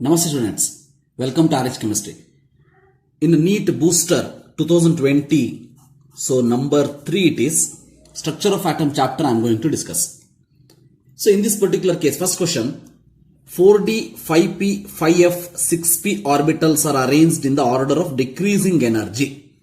Namaste students, welcome to RH Chemistry. In NEET Booster 2020, so number 3 it is, structure of atom chapter I am going to discuss. So in this particular case, first question, 4d, 5p, 5f, 6p orbitals are arranged in the order of decreasing energy.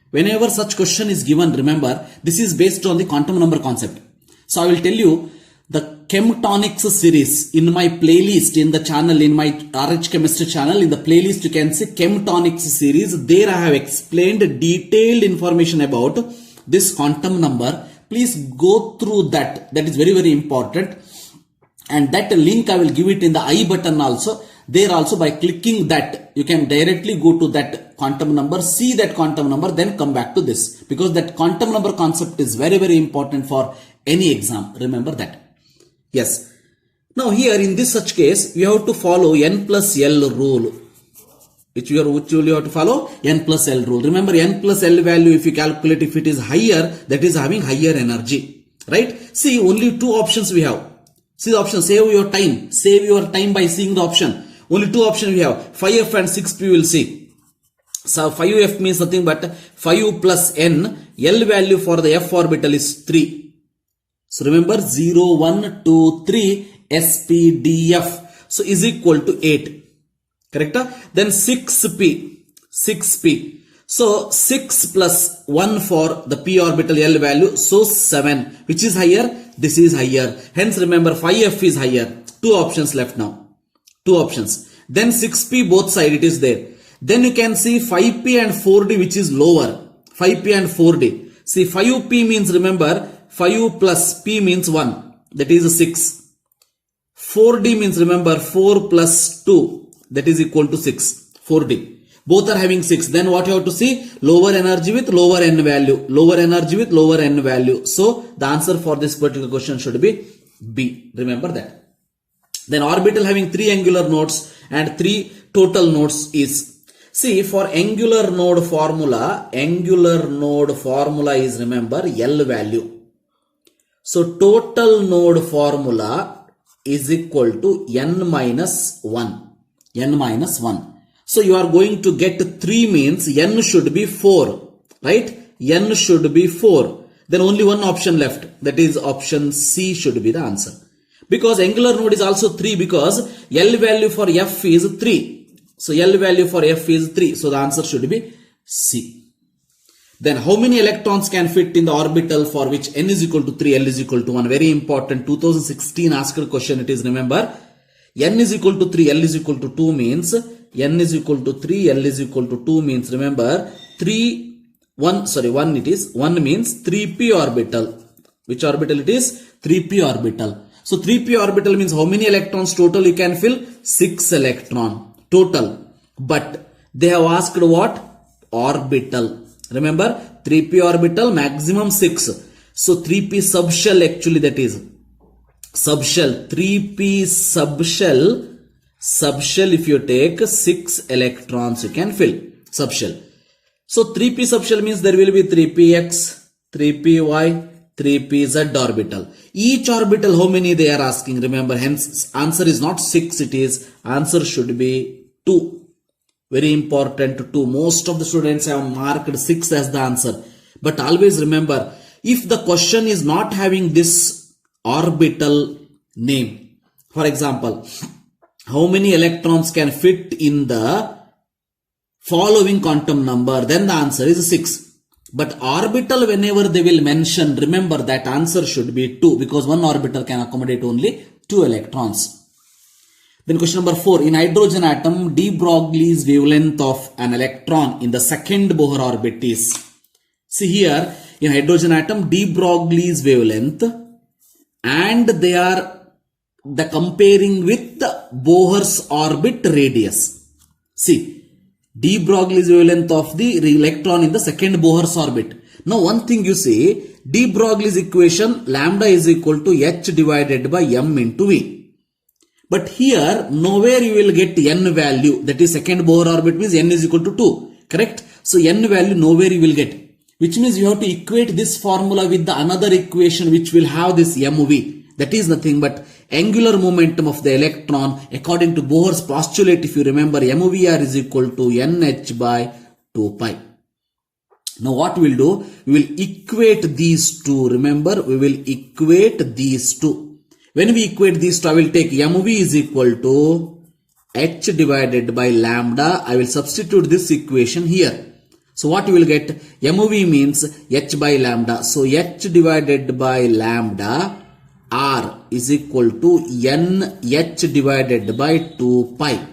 Whenever such question is given, remember, this is based on the quantum number concept. So I will tell you the Chemtonics series in my playlist in the channel, in my RH Chemistry channel, in the playlist you can see Chemtonics series. There I have explained detailed information about this quantum number. Please go through that. That is very, very important. And that link I will give it in the I button also. There also, by clicking that, you can directly go to that quantum number, see that quantum number, then come back to this. Because that quantum number concept is very, very important for any exam. Remember that. Yes. Now here in this such case, we have to follow N plus L rule. Which will you have to follow? N plus L rule. Remember, N plus L value, if you calculate, if it is higher, that is having higher energy. Right? See, only two options we have. See the option, save your time. Save your time by seeing the option. Only two options we have. 5f and 6p we will see. So 5f means nothing but 5 plus n. L value for the f orbital is 3. So remember 0, 1, 2, 3 SPDF. So is equal to 8. Correct? Then 6p. 6p. So 6 plus 1 for the p orbital L value. So 7. Which is higher? This is higher. Hence remember 5f is higher. Two options left now. Two options. Then 6p both side it is there. Then you can see 5p and 4d which is lower. 5p and 4d. See 5p means remember 5 plus p means 1. That is 6. 4d means remember 4 plus 2. That is equal to 6. 4d. Both are having 6. Then what you have to see? Lower energy with lower n value. Lower energy with lower n value. So the answer for this particular question should be B. Remember that. Then orbital having 3 angular nodes and 3 total nodes is. See, for angular node formula is remember L value. So total node formula is equal to n minus 1. N minus 1. So you are going to get 3 means n should be 4. Right? N should be 4. Then only one option left. That is option C should be the answer. Because angular node is also 3 because L value for F is 3. So L value for F is 3. So the answer should be C. Then how many electrons can fit in the orbital for which n is equal to 3, L is equal to 1? Very important. 2016 asked question it is, remember. N is equal to 3, L is equal to 2 means n is equal to 3, L is equal to 2 means remember 1 it is. 1 means 3p orbital. Which orbital it is? 3p orbital. So 3p orbital means how many electrons total you can fill? 6 electron total. But they have asked what? Orbital. Remember 3p orbital maximum 6. So 3p subshell actually that is. Subshell. 3p subshell if you take 6 electrons you can fill. Subshell. So 3p subshell means there will be 3px, 3py, 3pz orbital. Each orbital how many they are asking? Remember, hence answer is not 6, it is answer should be 2. Very important 2. Most of the students have marked 6 as the answer. But always remember, if the question is not having this orbital name, for example, how many electrons can fit in the following quantum number, then the answer is 6. But orbital, whenever they will mention, remember that answer should be 2 because one orbital can accommodate only 2 electrons. Then question number 4. In hydrogen atom, de Broglie's wavelength of an electron in the second Bohr orbit is. See here, in hydrogen atom, de Broglie's wavelength and they are comparing with the Bohr's orbit radius. See, de Broglie's wavelength of the electron in the second Bohr's orbit. Now one thing you see, de Broglie's equation lambda is equal to h divided by m into v. But here nowhere you will get n value, that is second Bohr orbit means n is equal to 2. Correct? So n value nowhere you will get. Which means you have to equate this formula with the another equation which will have this mv. That is nothing but angular momentum of the electron according to Bohr's postulate. If you remember, mvr is equal to nh by 2 pi. Now what we will do, we will equate these two. Remember, we will equate these two. When we equate these two, I will take mv is equal to h divided by lambda. I will substitute this equation here. So what you will get, mv means h by lambda. So h divided by lambda r is equal to nh divided by 2 pi.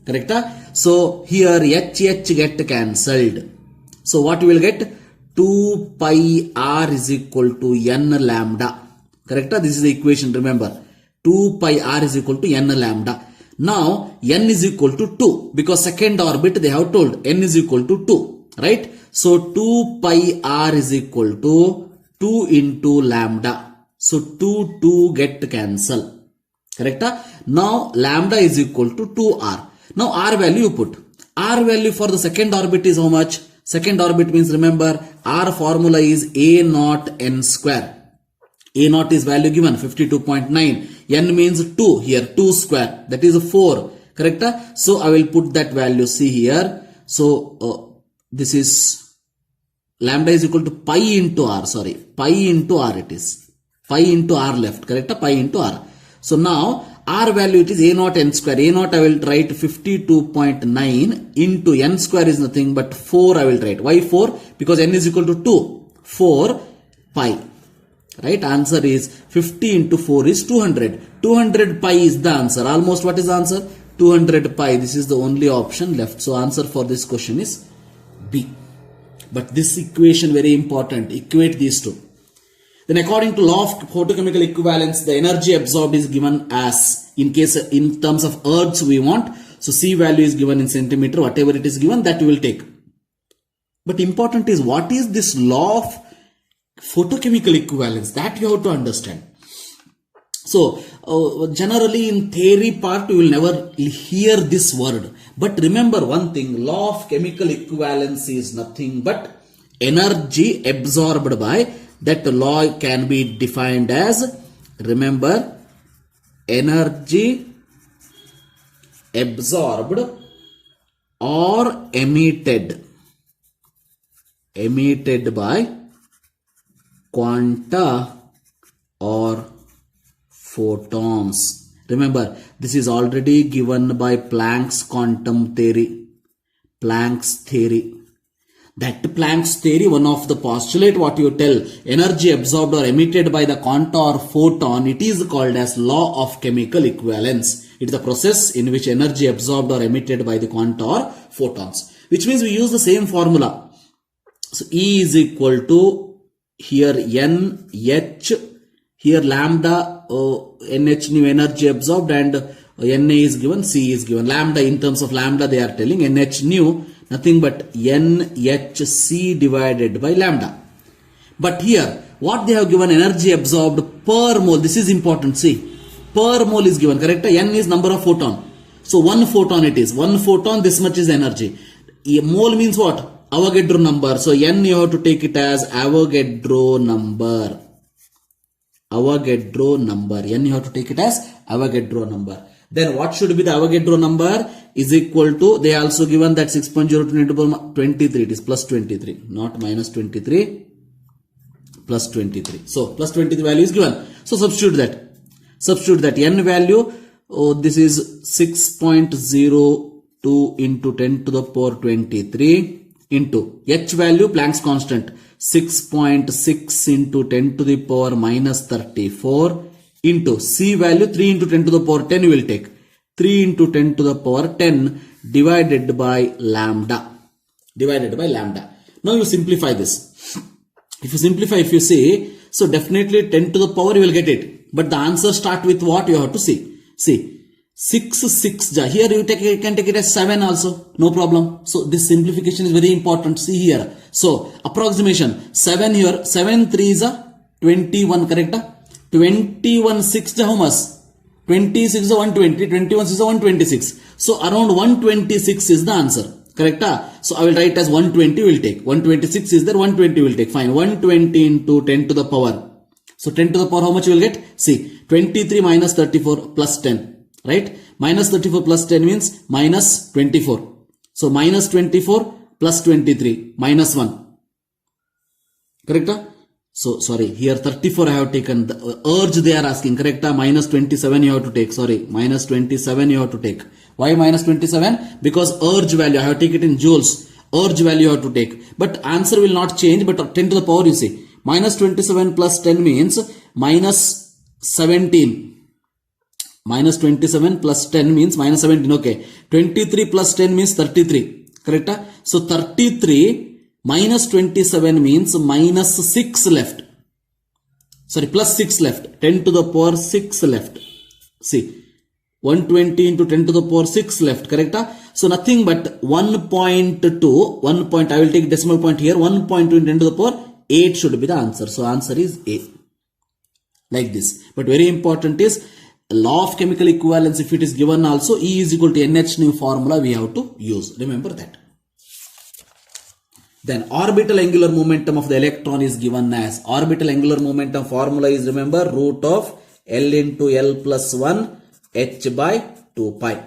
Correct? So here h get cancelled. So what you will get, 2 pi r is equal to n lambda. Correct? This is the equation, remember. 2 pi r is equal to n lambda. Now n is equal to 2 because second orbit they have told n is equal to 2. Right? So 2 pi r is equal to 2 into lambda. So 2 get cancel. Correct? Now lambda is equal to 2r. Now r value you put. R value for the second orbit is how much? Second orbit means, remember, R formula is A naught n square. A naught is value given 52.9. N means 2 here, 2 square, that is 4. Correct? So I will put that value, see here. So this is lambda is equal to pi into R, sorry, pi into R it is. Pi into R left, correct? Pi into R. So now R value it is A naught n square. A naught I will write 52.9 into n square is nothing but 4 I will write. Why 4? Because n is equal to 2. 4 pi. Right? Answer is 50 into 4 is 200. 200 pi is the answer. Almost what is the answer? 200 pi. This is the only option left. So answer for this question is B. But this equation very important. Equate these two. Then according to law of photochemical equivalence, the energy absorbed is given as, in terms of ergs we want. So C value is given in centimeter, whatever it is given that we will take. But important is, what is this law of photochemical equivalence? That you have to understand. So generally in theory part you will never hear this word. But remember one thing, law of chemical equivalence is nothing but energy absorbed by. That law can be defined as, remember, energy absorbed or emitted by quanta or photons. Remember, this is already given by Planck's quantum theory. Planck's theory. That Planck's theory, one of the postulate what you tell, energy absorbed or emitted by the quanta or photon, it is called as law of chemical equivalence. It is the process in which energy absorbed or emitted by the quanta or photons. Which means we use the same formula. So E is equal to here N, H, here lambda, NH new energy absorbed, and Na is given, C is given. Lambda, in terms of lambda they are telling, NH new nothing but NHC divided by lambda. But here what they have given, energy absorbed per mole. This is important, see, per mole is given, correct? N is number of photon. So 1 photon it is. 1 photon, this much is energy. A mole means what? Avogadro number. So N you have to take it as Avogadro number. Avogadro number. N you have to take it as Avogadro number. Then what should be the Avogadro number? Is equal to, they also given that 6.02 into 23. It is plus 23, not minus 23, plus 23. So plus 23 value is given. So substitute that. Substitute that. N value, this is 6.02 into 10 to the power 23 into H value, Planck's constant, 6.6 into 10 to the power minus 34 into C value, 3 into 10 to the power 10 you will take. 3 into 10 to the power 10 divided by lambda. Divided by lambda. Now you simplify this. If you simplify, if you say, so definitely 10 to the power you will get it. But the answer start with what you have to see. See, 6. Here you can take it as 7 also. No problem. So this simplification is very important. See here. So approximation 7 here. 7 3 is a 21, correct? 21 6 how much? 26 is 120, 21 is 126. So around 126 is the answer. Correct? So I will write as 120 will take. 126 is there, 120 will take. Fine. 120 into 10 to the power. So 10 to the power how much you will get? See, 23 minus 34 plus 10, right? Minus 34 plus 10 means minus 24. So minus 24 plus 23 minus 1. Correct? So sorry, here 34 I have taken. The urge they are asking, correct? Minus 27 you have to take. Sorry, minus 27 you have to take. Why minus 27? Because urge value, I have to take it in joules. Urge value you have to take. But answer will not change, but 10 to the power you see. Minus 27 plus 10 means minus 17. Minus 27 plus 10 means minus 17. Okay. 23 plus 10 means 33. Correct? So 33 minus 27 means minus 6 left. Sorry, plus 6 left. 10 to the power 6 left. See. 120 into 10 to the power 6 left, correct? So nothing but 1.2, 1 point, I will take decimal point here, 1.2 into 10 to the power 8 should be the answer. So answer is A. Like this. But very important is law of chemical equivalence. If it is given also, E is equal to NH new formula we have to use. Remember that. Then orbital angular momentum of the electron is given as, orbital angular momentum formula is, remember, root of L into L plus 1 H by 2 pi.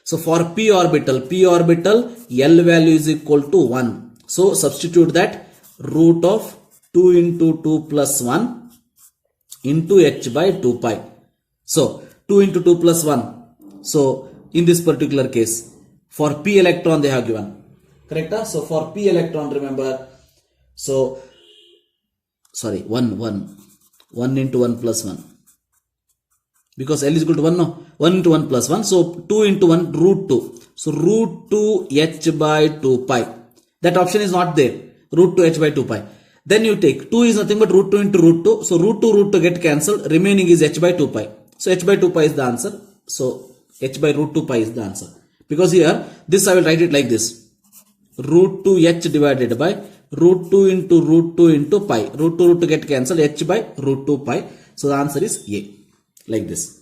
So for p orbital, L value is equal to 1. So substitute that root of 2 into 2 plus 1 into H by 2 pi. So 2 into 2 plus 1. So in this particular case, for p electron they have given. Correct? So for p electron, remember, so sorry, 1 into 1 plus 1. Because L is equal to 1, no? 1 into 1 plus 1. So 2 into 1, root 2. So root 2 H by 2 pi. That option is not there. Root 2 H by 2 pi. Then you take 2 is nothing but root 2 into root 2. So root 2 get cancelled. Remaining is H by 2 pi. So H by 2 pi is the answer. So H by root 2 pi is the answer. Because here, this I will write it like this. Root 2 H divided by root 2 into pi. Root 2 get cancelled. H by root 2 pi. So the answer is A. Like this.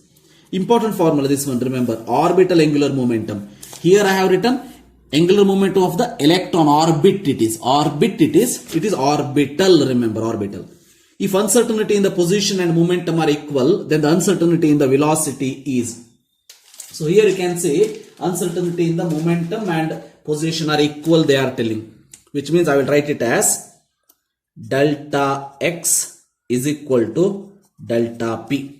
Important formula, this one, remember, orbital angular momentum. Here I have written angular momentum of the electron, orbit it is. It is orbital, remember, orbital. If uncertainty in the position and momentum are equal, then the uncertainty in the velocity is. So here you can say uncertainty in the momentum and position are equal, they are telling. Which means I will write it as delta x is equal to delta p.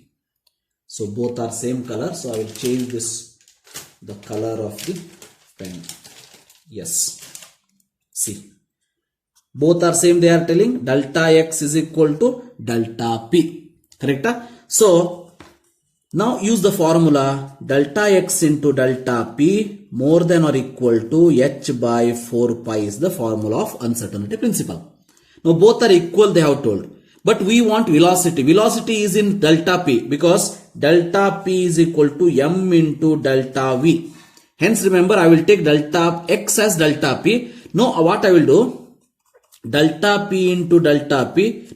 So both are same color. So I will change this, the color of the pen. Yes. See. Both are same, they are telling. Delta x is equal to delta p. Correct? So now use the formula delta x into delta p more than or equal to h by 4 pi is the formula of uncertainty principle. Now both are equal, they have told. But we want velocity. Velocity is in delta p because delta p is equal to m into delta v. Hence remember, I will take delta x as delta p. Now what I will do? Delta p into delta p.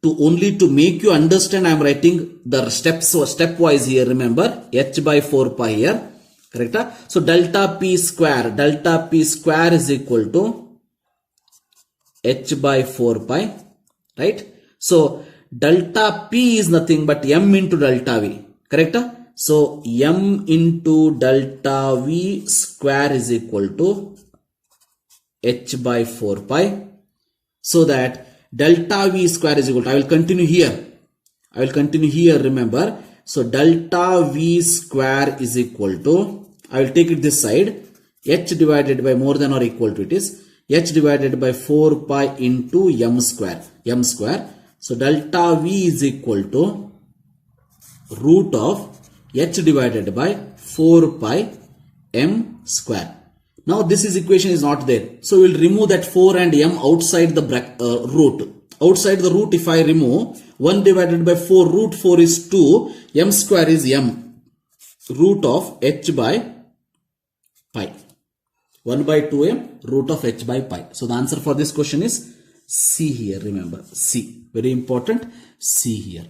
To make you understand, I am writing the steps stepwise here. Remember, h by 4 pi here. Correct? So delta p square is equal to h by 4 pi. Right? So delta p is nothing but m into delta v. Correct? So m into delta v square is equal to h by 4 pi. So that delta v square is equal to, I will continue here. Remember. So delta v square is equal to, I will take it this side, h divided by more than or equal to, it is h divided by 4 pi into m square. So delta v is equal to root of h divided by 4 pi m square. Now this equation is not there. So we will remove that 4 and m outside the root. Outside the root, if I remove 1 divided by 4, root 4 is 2, m square is m, root of h by pi. 1 by 2m, root of h by pi. So the answer for this question is C here, remember, C. Very important, C here.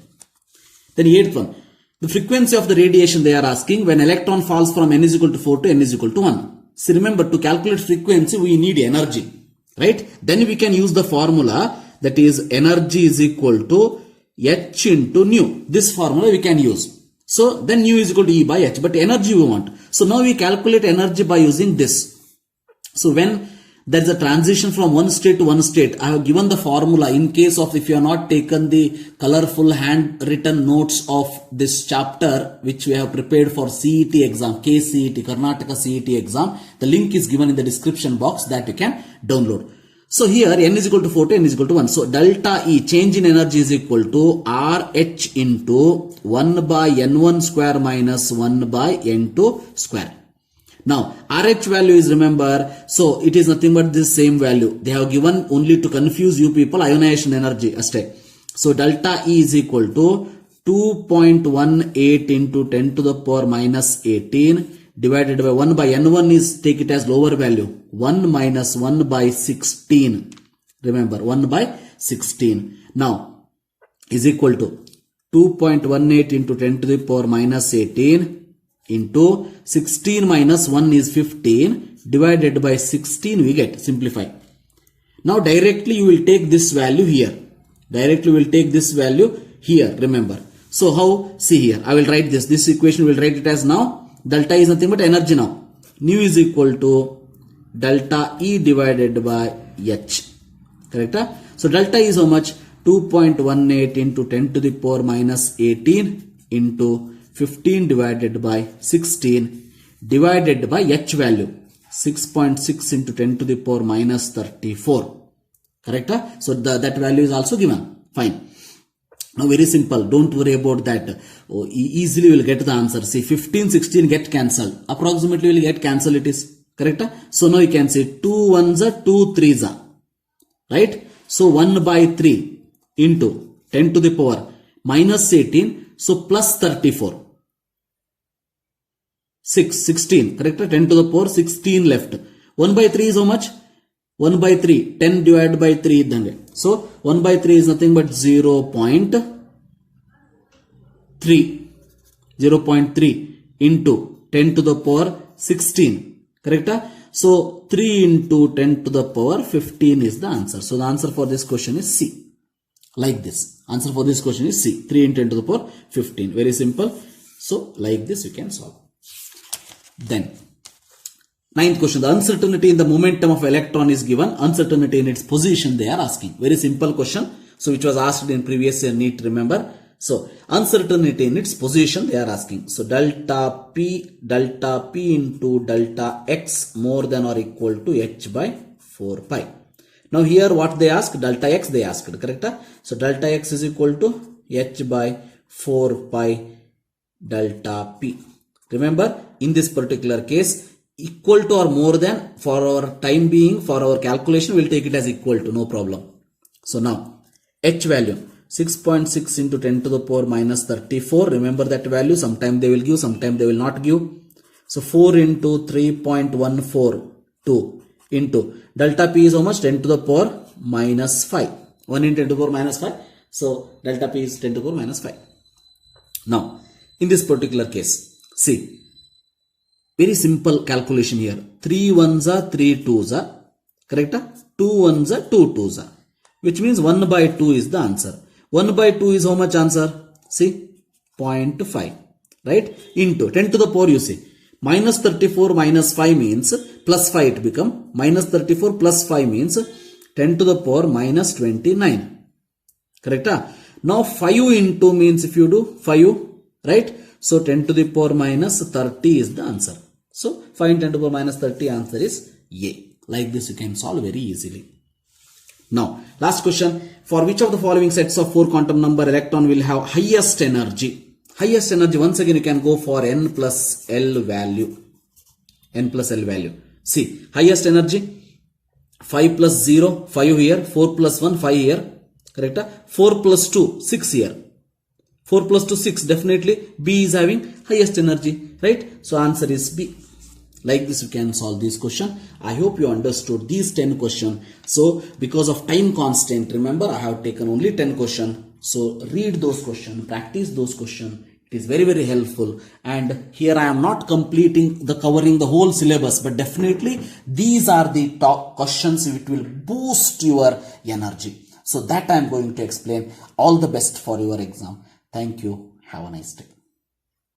Then 8th one. The frequency of the radiation they are asking when electron falls from n is equal to 4 to n is equal to 1. See, remember, to calculate frequency, we need energy, right? Then we can use the formula, that is energy is equal to H into nu. This formula we can use. So then nu is equal to E by H, but energy we want. So now we calculate energy by using this. So when there is a transition from one state to one state, I have given the formula in case of if you have not taken the colorful handwritten notes of this chapter which we have prepared for CET exam, KCET, Karnataka CET exam. The link is given in the description box that you can download. So here n is equal to 4 to n is equal to 1. So delta E, change in energy, is equal to RH into 1 by n1 square minus 1 by n2 square. Now RH value is, remember, so it is nothing but this same value. They have given only to confuse you people ionization energy. So delta E is equal to 2.18 into 10 to the power minus 18 divided by 1 by n1 is, take it as lower value, 1 minus 1 by 16. Remember, 1 by 16. Now is equal to 2.18 into 10 to the power minus 18 into 16 minus 1 is 15 divided by 16 we get, simplify. Now directly you will take this value here. Directly we will take this value here, remember. So how? See here, I will write this. This equation we will write it as now. Delta is nothing but energy now. Nu is equal to delta E divided by H. Correct? So delta is how much? 2.18 into 10 to the power minus 18 into 15 divided by 16 divided by H value. 6.6 into 10 to the power minus 34. Correct? So that value is also given. Fine. Now very simple, don't worry about that. Easily will get the answer. See, 15, 16 get cancelled. Approximately will get cancelled, it is. Correct? So now you can say 2 1s are 2 3s are. Right? So 1 by 3 into 10 to the power minus 18. So plus 34. 16. Correct? 10 to the power 16 left. 1 by 3 is how much? 1 by 3. 10 divided by 3 iddange. So 1 by 3 is nothing but 0.3. 0.3 into 10 to the power 16. Correct? So 3 into 10 to the power 15 is the answer. So the answer for this question is C. Like this. Answer for this question is C. 3 into 10 to the power 15. Very simple. So like this you can solve. Then ninth question, the uncertainty in the momentum of electron is given. Uncertainty in its position they are asking. Very simple question. So which was asked in previous year NEET, remember. So uncertainty in its position they are asking. So delta P into delta X more than or equal to H by 4 pi. Now here what they ask? Delta X they asked, correct? So delta X is equal to H by 4 pi delta P. Remember, in this particular case, equal to or more than, for our time being, for our calculation, we'll take it as equal to, no problem. So now, H value, 6.6 into 10 to the power minus 34. Remember that value, sometime they will give, sometime they will not give. So 4 into 3.142 into delta P is how much? 10 to the power minus 5. 1 into 10 to the power minus 5. So delta P is 10 to the power minus 5. Now, in this particular case, see, very simple calculation here. 3 1s are 3 2s are. Correct? 2 1s are 2 2s are. Which means 1 by 2 is the answer. 1 by 2 is how much answer? See, 0.5. Right? Into 10 to the power you see. Minus 34 minus 5 means plus 5 it become. Minus 34 plus 5 means 10 to the power minus 29. Correct? Now 5 into means if you do 5. Right? So 10 to the power minus 30 is the answer. So find 10 to the power minus 30, answer is A. Like this you can solve very easily. Now last question. For which of the following sets of 4 quantum number electron will have highest energy? Highest energy, once again you can go for n plus L value. N plus L value. See, highest energy 5 plus 0, 5 here, 4 plus 1, 5 here. Correct? 4 plus 2, 6 here. 4 plus 2, 6. Definitely B is having highest energy. Right? So answer is B. Like this you can solve this question. I hope you understood these 10 questions. So because of time constraint, remember I have taken only 10 questions. So read those questions, practice those questions. It is very, very helpful. And here I am not covering the whole syllabus, but definitely these are the top questions which will boost your energy. So that I am going to explain. All the best for your exam. Thank you. Have a nice day.